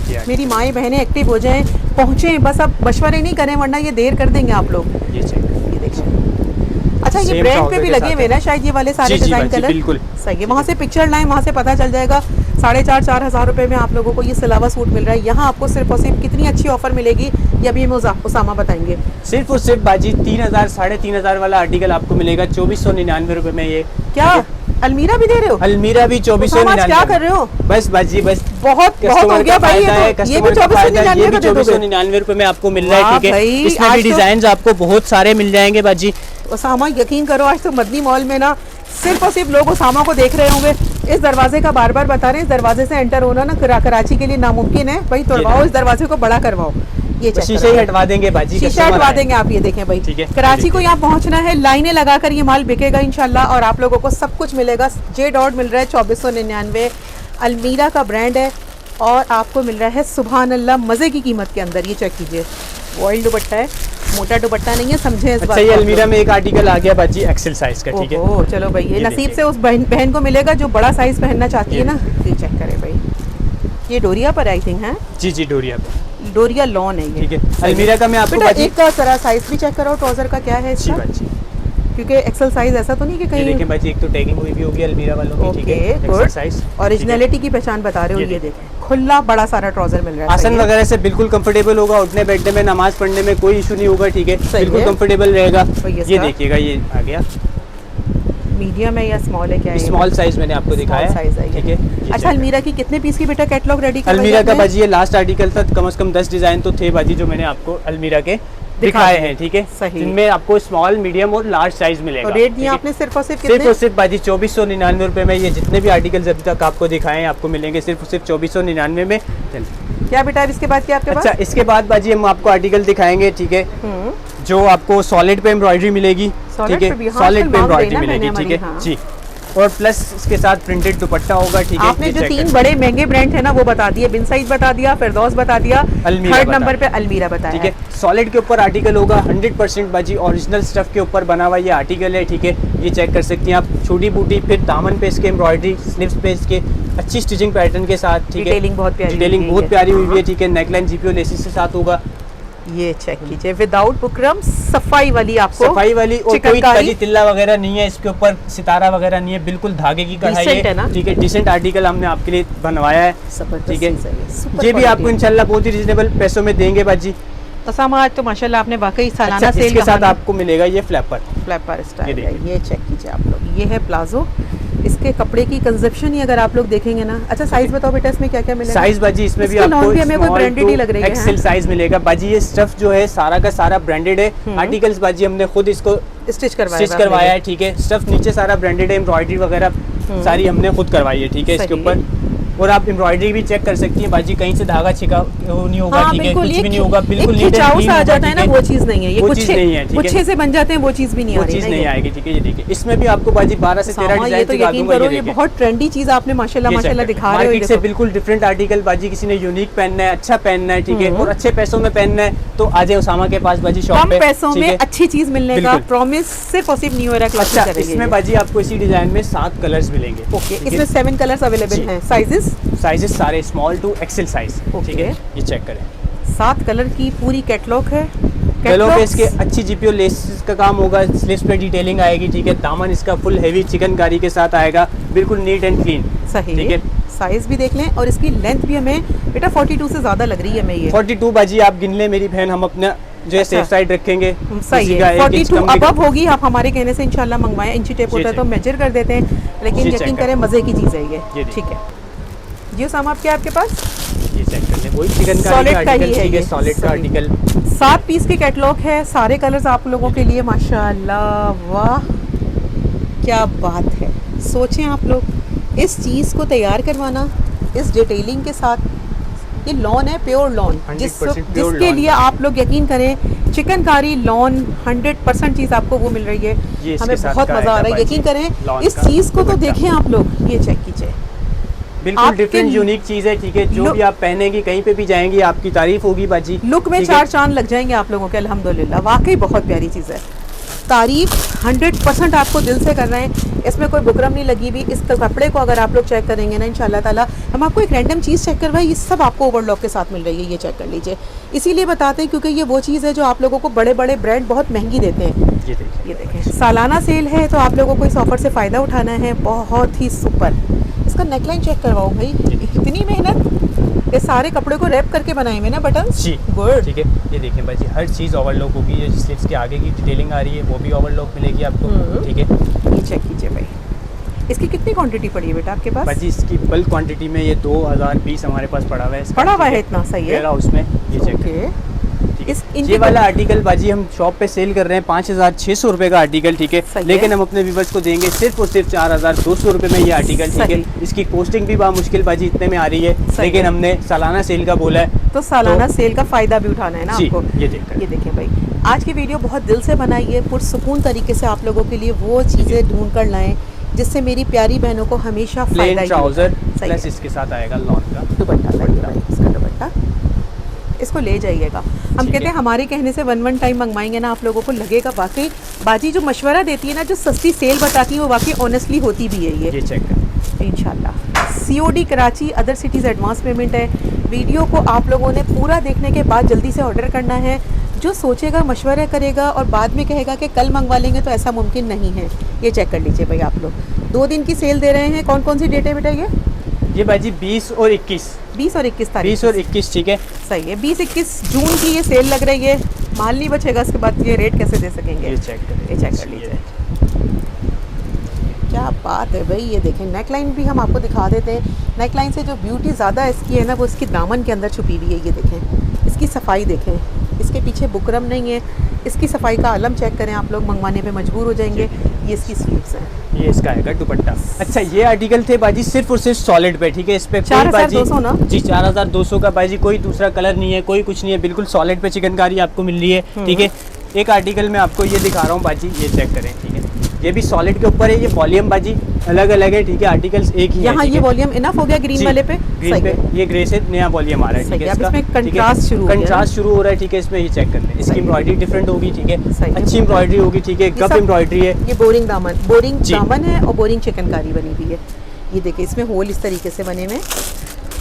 ये। मेरी माएँ बहनें एक्टिव हो जाएं, पहुँचें, बस अब मशवरे नहीं करें, वरना ये देर कर देंगे आप लोग। ये देखिए, अच्छा, ये ब्रांड पे भी लगे हुए ना शायद ये वाले सारे डिजाइन कलर, बिल्कुल सही है। वहाँ से पिक्चर लाएं, वहाँ से पता चल जाएगा। 4,500 हज़ार रुपये में आप लोगों को ये सिलावा सूट मिल रहा है। यहाँ आपको सिर्फ और सिर्फ कितनी अच्छी ऑफर मिलेगी ये अभी हमें उसामा बताएंगे। सिर्फ और सिर्फ बाजी 3,000 3,500 वाला आर्टिकल आपको मिलेगा 2499 रुपये में। ये क्या अलमीरा भी दे रहे हो? अलमीरा भी 2499 क्या कर रहे हो? बस बाजी बस बहुत बहुत हो गया भाई, ये भी 2499 का दे दोगे? 2499 रुपए में आपको मिल रहा है, ठीक है। भाई, इसमें आज भी तो- डिजाइन आपको बहुत सारे मिल जाएंगे बाजी। उसामा यकीन करो, आज तो मदनी मॉल में ना सिर्फ और सिर्फ लोग उसामा को देख रहे होंगे। इस दरवाजे का बार बार बता रहे हैं, इस दरवाजे से एंटर होना ना कराची के लिए नामुमकिन है भाई। तोड़वाओ इस दरवाजे को, बड़ा करवाओ। ये चेक शीशे ही हटवा देंगे बाजी, शीशा हटवा देंगे आप, ये देखें भाई। ठीक है, कराची को यहाँ पहुँचना है, लाइनें लगाकर ये माल बिकेगा इंशाल्लाह, और आप लोगों को सब कुछ मिलेगा। जे डॉट मिल रहा है 2499, अलमीरा का ब्रांड है, और आपको मिल रहा है सुभान अल्लाह मज़े की कीमत के अंदर। ये चेक कीजिए, ऑयल दुपट्टा है, मोटा दुपट्टा नहीं है, समझे इस बात अच्छा, ये को। अलमीरा में एक आर्टिकल आ गया बाजी एक्सेल साइज का, ठीक है। ओहो, चलो भाई, ये नसीब से उस बहन को मिलेगा जो बड़ा साइज पहनना चाहती है ना। ये चेक करें भाई, ये डोरिया पर आई थिंक है। जी जी, डोरिया पे, डोरिया लॉन है ये, ठीक है। अलमीरा का मैं आपको बेटा बाजी, एक का जरा साइज भी चेक करो, ट्राउजर का क्या है जी इसका, बाजी, क्योंकि एक्सेल साइज ऐसा तो नहीं कि ये कहीं। देखें बाजी, एक तो टैगिंग हुई भी होगी अलमीरा वालों की, ठीक है। Okay, excel good, size, originality की पहचान बता रहे हो। ये देखें, खुला बड़ा सारा ट्राउजर मिल रहा है। आसन सही है। वगैरह से बिल्कुल कंफर्टेबल होगा, उठने बैठने में, नमाज पढ़ने में कोई इशू नहीं होगा, ठीक है। सही बिल्कुल है। कंफर्टेबल रहेगा। और ये ये इसका? देखिएगा, ये आ गया मीडियम है या स्मॉल है, क्या है? स्मॉल साइज, मैंने आपको दिखाया साइज है, ठीक है। ये अच्छा, check अलमीरा की कितने पीस की बेटा कैटलॉग रेडी कर अलमीरा का बाजी ये लास्ट आर्टिकल था, कम से कम 10 डिजाइन तो थे बाजी जो मैंने आपको अलमीरा के दिखाए हैं, ठीक है। सही। जिनमें आपको स्मॉल, मीडियम और लार्ज साइज मिलेगा। और रेट ठीक दिया है? आपने सिर्फ और सिर्फ सिर्फ कितने? और सिर्फ बाजी 2499 रुपए में ये जितने भी आर्टिकल्स अभी तक आपको दिखाए हैं आपको मिलेंगे सिर्फ और सिर्फ 2499 में। चलिए, क्या बेटा, अब इसके बाद क्या आपके पास? अच्छा, इसके बाद बाजी हम आपको आर्टिकल दिखाएंगे, ठीक है, हम्म, जो आपको सॉलिड पे एम्ब्रॉयडरी मिलेगी, Solid ठीक पे भी, है। हाँ, सॉलिड आजकल पे मांग रही एम्ब्रॉयडरी ना मिलेगी, मैंने ठीक है हमारी, जी। और प्लस इसके साथ प्रिंटेड दुपट्टा होगा, ठीक है। आपने ये जो check 3 करें। बड़े महंगे ब्रांड है ना वो बता दिए, बिन साइज बता दिया, फिरदौस बता दिया, अलमीरा थर्ड बता नंबर पे दिया। अलमीरा बताया। ठीक है, सॉलिड के ऊपर आर्टिकल होगा, 100% बाजी ओरिजिनल स्टफ के ऊपर बना हुआ ये आर्टिकल है, ठीक है। ये चेक कर सकती हैं आप, छोटी बूटी, फिर दामन पे इसके एम्ब्रॉयडरी, स्लीव्स पे इसके अच्छी स्टिचिंग पैटर्न के साथ, ठीक है। डिटेलिंग बहुत प्यारी डिटेलिंग हुई बहुत है। प्यारी हुई है, ठीक है। नेकलाइन जीपीओ लेसिस के साथ होगा, ये चेक कीजिए, विदाउट बुकरम, सफाई वाली आपको, सफाई वाली, और कोई चिकनकारी। बाजी तिल्ला वगैरह नहीं है इसके ऊपर, सितारा वगैरह नहीं है, बिल्कुल धागे की कढ़ाई Decent है ना? ठीक है। डिसेंट आर्टिकल हमने आपके लिए बनवाया है, जबरदस्त ठीक है। चीज़ है ये, super ये भी आपको quality। इंशाल्लाह बहुत ही रिजनेबल पैसों में देंगे बाजी। उसामा, आज तो माशाल्लाह आपने वाकई सालाना अच्छा, सेल इसके साथ आपको मिलेगा ये फ्लैपर, फ्लैपर स्टाइल ये है। देखिए। ये चेक कीजिए आप लोग, ये है प्लाजो, इसके कपड़े की कंजप्शन ही अगर आप लोग देखेंगे ना। अच्छा, साइज बताओ बेटा, इसमें क्या क्या मिलेगा? साइज बाजी इसमें भी इसकी आपको लॉन्ग भी हमें कोई small branded to ही लग रही है, एक्सेल साइज मिलेगा बाजी। ये स्टफ जो है सारा का सारा ब्रांडेड है, आर्टिकल्स बाजी हमने खुद इसको स्टिच करवाया स्टिच करवाया है, ठीक है। स्टफ नीचे सारा ब्रांडेड है, एम्ब्रॉयडरी वगैरह सारी हमने खुद करवाई है, ठीक है, इसके सही। ऊपर। और आप एम्ब्रॉयडरी भी चेक कर सकती हैं बाजी, कहीं से धागा छिका वो नहीं होगा, हाँ, ठीक है, बिल्कुल, कुछ ये भी नहीं होगा, बिल्कुल एक नीट एंड खिंचाव क्लीन सा आ होगा, जाता है ना, ठीक वो चीज़ नहीं है। ये वो कुछ चीज़ नहीं है, ठीक है। कुछ से बन जाते हैं, वो चीज़ भी नहीं आ वो रही चीज़ ना नहीं ये। आएगी, ठीक है। ये देखिए, इसमें भी आपको बाजी 12 से 13 सामा, ये डिजाइन तो दिखा यकीन दूंगा, करो, ये ये देखिए। बहुत ट्रेंडी चीज़ आपने माशाल्लाह ये check माशाल्लाह करें। दिखा रहे हो। मार्केट ये से देखो। बिल्कुल डिफरेंट आर्टिकल बाजी, किसी ने यूनिक पहनना है, अच्छा पहनना है, ठीक है, और अच्छे पैसों में पहनना है तो आ जाए उसामा के पास बाजी शॉप कम पे, पैसों ठीक में है। अच्छी चीज मिलने का बिल्कुल। प्रॉमिस सिर्फ और सिर्फ न्यू ईरा क्लासेस अच्छा, करेंगे। इसमें बाजी आपको इसी डिजाइन में 7 कलर्स मिलेंगे, ओके, ठीक है। इसमें 7 कलर्स अवेलेबल जी। हैं, साइजेस साइजेस सारे स्मॉल टू एक्सेल साइज, ठीक है। ओके। ये चेक करें, 7 कलर की पूरी कैटलॉग है। गलों पे इसके अच्छी जीपीओ लेस का काम होगा, स्लीव्स पे डिटेलिंग आएगी, ठीक है। दामन इसका फुल हैवी चिकनकारी के साथ आएगा, बिल्कुल नीट एंड क्लीन, सही, ठीक है। साइज भी देख लें, और इसकी लेंथ भी हमें बेटा 42 से ज्यादा लग रही है हमें ये। 42 बाजी आप गिन ले मेरी बहन, हम अपना जो है अच्छा। सेफ साइड रखेंगे, सही किसी का है, 1 इंच 42 कम भी अब होगी। आप हमारे कहने से इंशाल्लाह मंगवाएं, इंची टेप जी, होता है जी। तो मेजर कर देते हैं, लेकिन जी, यकीन check करें मजे की चीज़ है ये ये, देखिए। ठीक है जी। सामा, आप क्या आपके पास ये चेक कर ले, वही चिकनकारी Solid का का ही आर्टिकल, है ठीक है, ये, सॉलिड का सही। आर्टिकल। 7 पीस के कैटलॉग है, सारे कलर्स आप लोगों के लिए माशाल्लाह। वाह, क्या बात है। सोचें आप लोग इस चीज़ को तैयार करवाना इस डिटेलिंग के साथ, ये लॉन है, प्योर लॉन, 100% pure जिसके lawn। लिए आप लोग यकीन करें, चिकनकारी लॉन 100% चीज़ आपको वो मिल रही है। ये इसके हमें साथ बहुत का मज़ा आ आएगा रहा है, यकीन बाजी, करें lawn इस का चीज़ को तो दुपट्टा। देखें आप लोग, ये चेक कीजिए, बिल्कुल आपके डिफरेंट यूनिक चीज़ है, ठीक है। जो भी आप पहनेंगी, कहीं पे भी जाएंगी, आपकी तारीफ होगी बाजी, लुक में ठीक है। 4 चांद लग जाएंगे आप लोगों के, अल्हम्दुलिल्लाह। वाकई बहुत प्यारी चीज़ है, तारीफ 100% आपको दिल से कर रहे हैं। इसमें कोई बुकरम नहीं लगी हुई। इस कपड़े को अगर आप लोग चेक करेंगे ना, इंशाल्लाह ताला हम आपको एक रैंडम चीज़ चेक करवाए, ये सब आपको ओवरलॉक के साथ मिल रही है, ये चेक कर लीजिए। इसीलिए बताते हैं क्योंकि ये वो चीज़ है जो आप लोगों को बड़े बड़े ब्रांड बहुत महंगी देते हैं। ये देखिए, ये देखें, सालाना सेल है तो आप लोगों को इस ऑफर से फ़ायदा उठाना है। बहुत ही सुपर। इसका नेकलाइन चेक करवाओ भाई, इतनी मेहनत, ये सारे कपड़े को रैप करके बनाए हुए ना बटन, जी गुड। ठीक है। ये देखें बाजी, हर चीज़ ओवरलॉक होगी, ये स्लीव्स के आगे की डिटेलिंग आ रही है वो भी ओवरलॉक मिलेगी आपको, ठीक है। ये चेक कीजिए भाई, इसकी कितनी क्वांटिटी पड़ी है बेटा आपके पास? बाजी इसकी बल्क क्वांटिटी में ये 2000 पीस हमारे पास पड़ा हुआ है। पड़ा हुआ है इतना? सही है। उसमें ये चेक करें। ये वाला आर्टिकल बाजी हम शॉप पे सेल कर रहे हैं 5600 रुपए का आर्टिकल, ठीक है, लेकिन हम अपने व्यूअर्स को देंगे सिर्फ और सिर्फ 4200 रुपए में ये आर्टिकल, ठीक है। इसकी कॉस्टिंग भी बहुत मुश्किल बाजी इतने में आ रही है, लेकिन हमने सालाना सेल का बोला है, तो सालाना सेल का फायदा भी उठाना है ना आपको। ये देखिए भाई, आज की वीडियो बहुत दिल से बनाई है, पुरसुकून तरीके से आप लोगों के लिए वो चीज़ें ढूंढ कर लाएं जिससे मेरी प्यारी बहनों को हमेशा फायदा ही। ट्राउजर प्लस इसके साथ आएगा लॉन का दुपट्टा, इसका दुपट्टा, इसको ले जाइएगा। हम कहते हैं हमारे कहने से वन टाइम मंगवाएंगे ना, आप लोगों को लगेगा वाकई बाजी जो मशवरा देती है ना, जो सस्ती सेल बताती है, वो वाकई ऑनेस्टली होती भी है। ये चेक करें इंशाल्लाह। COD Karachi, other cities advance payment है। वीडियो को आप लोगों ने पूरा देखने के बाद जल्दी से ऑर्डर करना है। जो सोचेगा, मशवरा करेगा और बाद में कहेगा कि कल मंगवा लेंगे, तो ऐसा मुमकिन नहीं है। ये चेक कर लीजिए भाई आप लोग। 2 दिन की सेल दे रहे हैं। कौन कौन सी डेट है बेटा ये बाजी 20 और 21 तारीख। 20 और 21, ठीक है, सही है। 20-21 जून की ये सेल लग रही है। माल नहीं बचेगा इसके बाद, ये रेट कैसे दे सकेंगे? ये चेक कर लीजिए। क्या बात है भाई, ये देखें नेकलाइन भी हम आपको दिखा देते हैं। नेकलाइन से जो ब्यूटी ज़्यादा इसकी है ना, वो इसकी दामन के अंदर छुपी हुई है। ये देखें, इसकी सफाई देखें, इसके पीछे बुकरम नहीं है। इसकी सफाई का आलम चेक करें, आप लोग मंगवाने पे मजबूर हो जाएंगे। ये इसकी स्लीव्स हैं, ये इसका आएगा दुपट्टा। अच्छा, ये आर्टिकल थे बाजी सिर्फ और सिर्फ सॉलिड पे, ठीक है। इस पे 4200 ना जी, 4200 का बाजी, कोई दूसरा कलर नहीं है, कोई कुछ नहीं है, बिल्कुल सॉलिड पे चिकनकारी आपको मिल रही है, ठीक है। एक आर्टिकल में आपको ये दिखा रहा हूँ बाजी, ये चेक करें, ठीक है। ये भी सॉलिड के ऊपर है। ये वॉल्यूम बाजी अलग अलग है, ठीक है, आर्टिकल्स एक ही है। यहाँ ये वॉल्यूम इनफ हो गया ग्रीन वाले पे, ग्रीन पे ये ग्रे से नया वॉल्यूम आ रहा है, ठीक है। इसमें कंट्रास्ट शुरू हो रहा है, ठीक है। इसमें ये चेक कर लें, इसकी एम्ब्रॉयडरी डिफरेंट होगी, ठीक है, अच्छी एम्ब्रॉयडरी होगी, ठीक है, गप एम्ब्रॉयडरी है। ये बोरिंग दामन है और बोरिंग चिकनकारी बनी हुई है। ये देखिए, इसमें होल इस तरीके से बने हुए।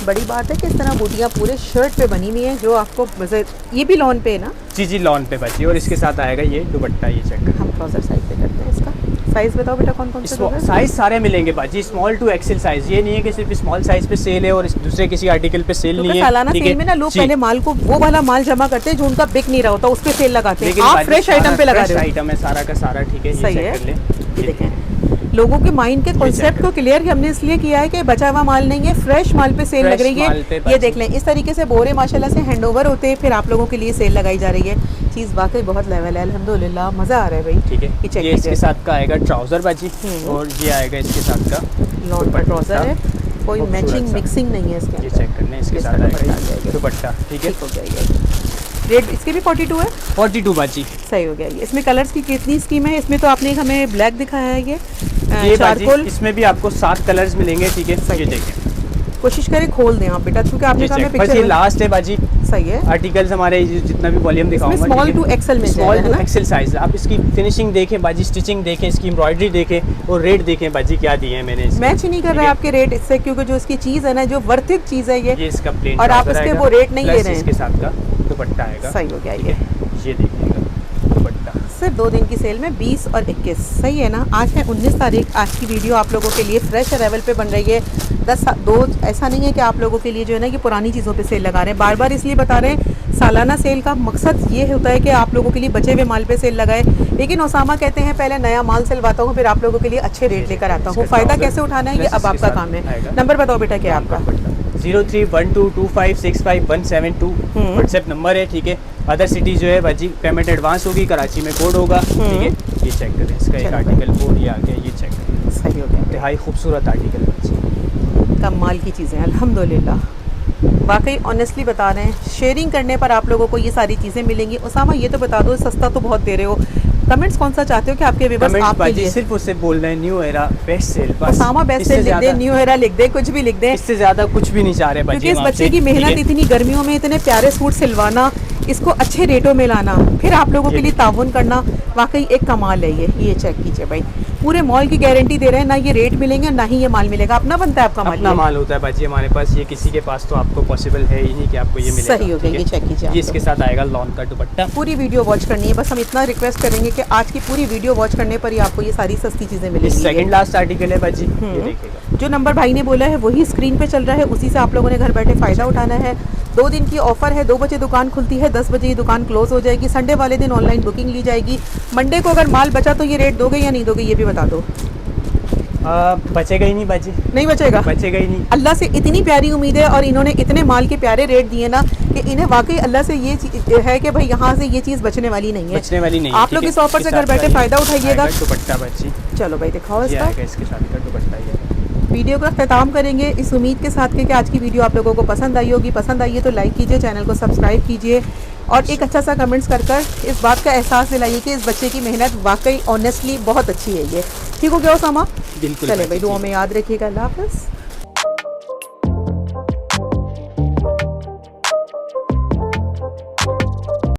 बड़ी बात है कि इस तरह बूटियाँ पूरे शर्ट पे बनी हुई हैं, जो आपको मजे। ये भी लॉन पे है ना? जी, लॉन पे बाजी, और इसके साथ आएगा ये दुपट्टा। ये चेक कर, हम ट्राउजर साइज पे करते हैं। इसका साइज बताओ बेटा, कौन कौन से साइज सारे मिलेंगे बाजी, स्मॉल टू एक्सेल साइज। ये नहीं है कि सिर्फ स्मॉल साइज पे सेल है और दूसरे किसी आर्टिकल पे सेल नहीं है। सालाना सेल में ना लोग पहले माल को, वो वाला माल जमा करते हैं जो उनका बिक नहीं रहा होता, उस पे सेल लगाते हैं। आप फ्रेश आइटम पे लगा रहे हो। आइटम है सारा का सारा, ठीक है। सही है। ये देखें, लोगों के माइंड के कॉन्सेप्ट को क्लियर हमने इसलिए किया है कि बचा हुआ माल नहीं है, फ्रेश माल पे सेल लग रही है। ये देख लें, इस तरीके से बोरे माशाल्लाह से हैंडओवर होते हैं, फिर आप लोगों के लिए सेल लगाई जा रही है। चीज़ वाकई बहुत लेवल है, अल्हम्दुलिल्लाह, मज़ा आ रहा है भाई, ठीक है। ये इसके साथ का आएगा ट्राउजर बाजी, और ये आएगा इसके साथ का लॉन पर ट्राउजर है। कोई मैचिंग मिक्सिंग नहीं है इसके। ये चेक करने, इसके साथ आएगा दुपट्टा, ठीक है। हो गया। रेट इसके भी 42 है, 42 बाजी, सही हो गया। ये इसमें कलर्स की कितनी स्कीम है? इसमें तो आपने हमें ब्लैक दिखाया है। ये चारकोल, इसमें भी आपको 7 कलर्स मिलेंगे, ठीक है। ये देखें, कोशिश करें खोल दें आप बेटा, क्योंकि आपने कहा मैं पिक्चर, ये लास्ट है बाजी। सही है। आर्टिकल्स हमारे जितना भी वॉल्यूम दिखाऊंगा, स्मॉल टू एक्सेल में, स्मॉल टू एक्सेल साइज। आप इसकी फिनिशिंग देखें बाजी, स्टिचिंग देखें, इसकी एम्ब्रॉयडरी देखें, और रेट देखें बाजी क्या दिए हैं मैंने। मैच ही नहीं कर रहा है आपके रेट इससे, क्योंकि जो इसकी चीज़ है ना, जो वर्थिक चीज़ है ये इसका प्लेन, और आप इसके वो रेट नहीं ले रहे हैं। इसके साथ का दुपट्टा आएगा। सही हो गया। ये देखिएगा दुपट्टा, सिर्फ 2 दिन की सेल में 20 और 21, सही है ना। आज है 19 तारीख। आज की वीडियो आप लोगों के लिए फ्रेश अराइवल पे बन रही है। 2 ऐसा नहीं है कि आप लोगों के लिए जो है ना कि पुरानी चीज़ों पे सेल लगा रहे हैं। बार बार इसलिए बता रहे हैं, सालाना सेल का मकसद ये होता है कि आप लोगों के लिए बचे हुए माल पे सेल लगाए। लेकिन ओसामा कहते हैं पहले नया माल सिलवाता हूँ, फिर आप लोगों के लिए अच्छे रेट लेकर आता हूँ। फ़ायदा कैसे उठाना है ये अब आपका काम है। नंबर बताओ बेटा क्या आपका? 03122565 व्हाट्सएप नंबर है, ठीक है। अदर सिटी जो है बाजी पेमेंट एडवांस होगी, कराची में कोड होगा, ठीक है। ये चेक करें, इसका एक आर्टिकल कोड ये आ गया, ये चेक करें, सही हो गया। इंतहाई खूबसूरत आर्टिकल बाजी, कमाल की चीज़ें अल्हम्दुलिल्लाह, वाकई ऑनेस्टली बता रहे हैं। शेयरिंग करने पर आप लोगों को ये सारी चीज़ें मिलेंगी। ओसामा ये तो बता दो, सस्ता तो बहुत दे रहे हो, कमेंट्स कौन सा चाहते हो कि आपके व्यूअर्स आपके लिए? सिर्फ उससे बोल रहे हैं न्यू एरा बेस्ट सेल, बस ओसामा बेस्ट सेल लिख दे, न्यू एरा लिख दे, कुछ भी लिख दे, इससे ज़्यादा कुछ भी नहीं चाह रहे क्योंकि इस बच्चे की मेहनत इतनी गर्मियों में इतने प्यारे सूट सिलवाना, इसको अच्छे रेटों में लाना, फिर आप लोगों के लिए ताउन करना, वाकई एक कमाल है। ये चेक कीजिए भाई, पूरे मॉल की गारंटी दे रहे हैं, ना ये रेट मिलेंगे ना ही ये माल मिलेगा। अपना बनता है आपका माल, अपना माल होता है बाजी हमारे पास, ये किसी के पास तो आपको पॉसिबल है ही नहीं कि आपको ये मिलेगा। सही हो गया। ये चेक कीजिए, ये इसके साथ आएगा लॉन का दुपट्टा। पूरी वीडियो वॉच करनी है, बस हम इतना रिक्वेस्ट करेंगे कि आज की पूरी वीडियो वॉच करने पर ही आपको ये सारी सस्ती चीज़ें मिलेंगी। सेकंड लास्ट आर्टिकल है बाजी, ये देखिएगा। जो नंबर भाई ने बोला है वही स्क्रीन पे चल रहा है, उसी से आप लोगों ने घर बैठे फ़ायदा उठाना है। 2 दिन की ऑफर है, 2 बजे दुकान खुलती है, 10 बजे ये दुकान क्लोज हो जाएगी। संडे वाले दिन ऑनलाइन बुकिंग ली जाएगी। मंडे को अगर माल बचा तो ये रेट दोगे या नहीं दोगे, ये भी बता दो। बचेगा ही नहीं बाजी, नहीं बचेगा। बचेगा ही नहीं। अल्लाह से इतनी प्यारी उम्मीद है और इन्होंने इतने माल के प्यारे रेट दिए ना कि इन्हें वाकई अल्लाह से ये है कि भाई यहाँ से ये चीज़ बचने वाली नहीं है, बचने वाली नहीं है। आप लोग इस ऑफर से घर बैठे फ़ायदा उठाइएगा। दुपट्टा बाजी, चलो भाई दिखाओ ये इसका। आएगा इसके साथ का दुपट्टा। ये वीडियो का अख्ताम करेंगे इस उम्मीद के साथ कि आज की वीडियो आप लोगों को पसंद आई होगी। पसंद आई है तो लाइक कीजिए, चैनल को सब्सक्राइब कीजिए और एक अच्छा सा कमेंट्स कर इस बात का एहसास दिलाइए कि इस बच्चे की मेहनत वाकई ऑनेस्टली बहुत अच्छी है। ये ठीक हो गया उसामा? बिल्कुल। चले भाई, दुआ में याद रखिएगा। अल्लाह हाफ़िज़।